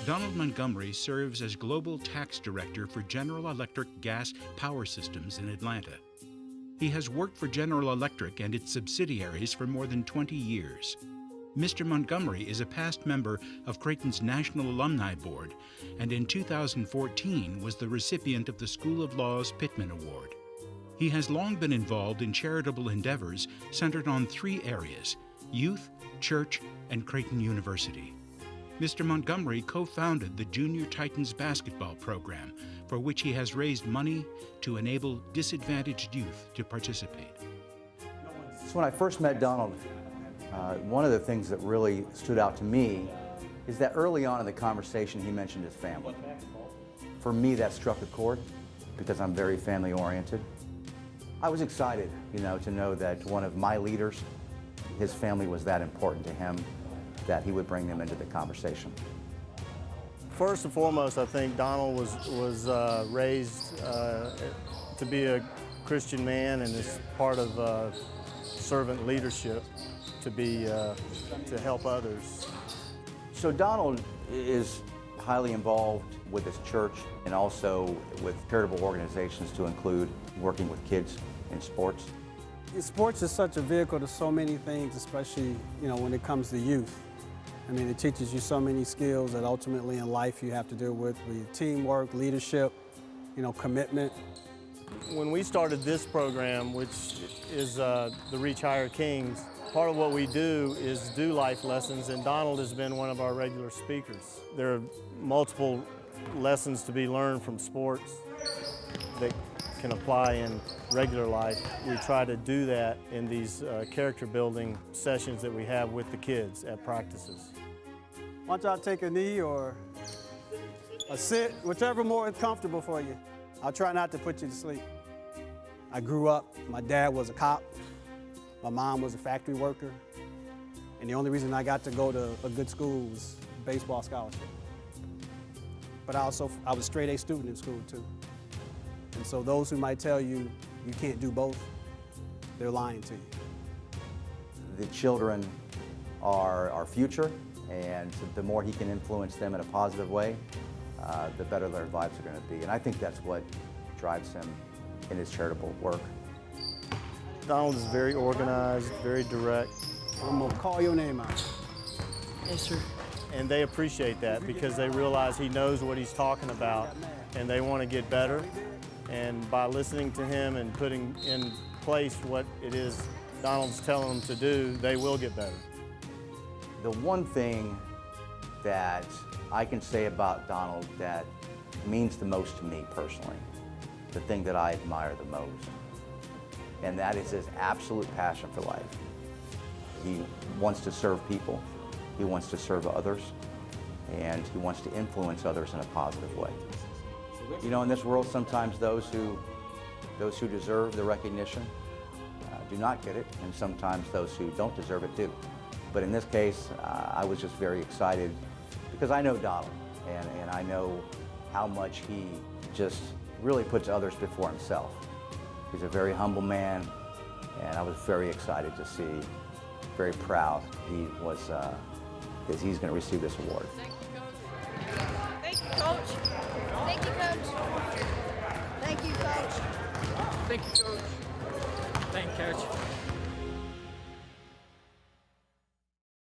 Donald Montgomery serves as Global Tax Director for General Electric Gas Power Systems in Atlanta. He has worked for General Electric and its subsidiaries for more than 20 years. Mr. Montgomery is a past member of Creighton's National Alumni Board, and in 2014 was the recipient of the School of Law's Pittman Award. He has long been involved in charitable endeavors centered on three areas: youth, church, and Creighton University. Mr. Montgomery co-founded the Junior Titans basketball program, for which he has raised money to enable disadvantaged youth to participate. So when I first met Donald, one of the things that really stood out to me is that early on in the conversation he mentioned his family. For me, that struck a chord because I'm very family-oriented. I was excited, to know that one of my leaders, his family was that important to him, that he would bring them into the conversation. First and foremost, I think Donald was raised to be a Christian man, and is part of servant leadership to help others. So Donald is highly involved with his church and also with charitable organizations, to include working with kids in sports. Sports is such a vehicle to so many things, especially when it comes to youth. I mean, it teaches you so many skills that ultimately in life you have to deal with teamwork, leadership, commitment. When we started this program, which is the Reach Higher Kings, part of what we do is do life lessons, and Donald has been one of our regular speakers. There are multiple lessons to be learned from sports that can apply in regular life. We try to do that in these character building sessions that we have with the kids at practices. Why don't y'all take a knee or a sit, whichever more is comfortable for you. I'll try not to put you to sleep. I grew up, my dad was a cop, my mom was a factory worker, and the only reason I got to go to a good school was baseball scholarship. But I was a straight A student in school too. And so those who might tell you you can't do both, they're lying to you. The children are our future, and the more he can influence them in a positive way, the better their lives are going to be. And I think that's what drives him in his charitable work. Donald is very organized, very direct. I'm going to call your name out. Yes, sir. And they appreciate that because they realize he knows what he's talking about, and they want to get better. And by listening to him and putting in place what it is Donald's telling them to do, they will get better. The one thing that I can say about Donald that means the most to me personally, the thing that I admire the most, and that is his absolute passion for life. He wants to serve people, he wants to serve others, and he wants to influence others in a positive way. In this world, sometimes those who deserve the recognition do not get it, and sometimes those who don't deserve it do. But in this case, I was just very excited because I know Donald, and I know how much he just really puts others before himself. He's a very humble man, and I was very excited to see, very proud he was, that he's going to receive this award. Thank you, Coach. Thank you, Coach. Thank you, Coach. Thank you, Coach. Thank you, Coach.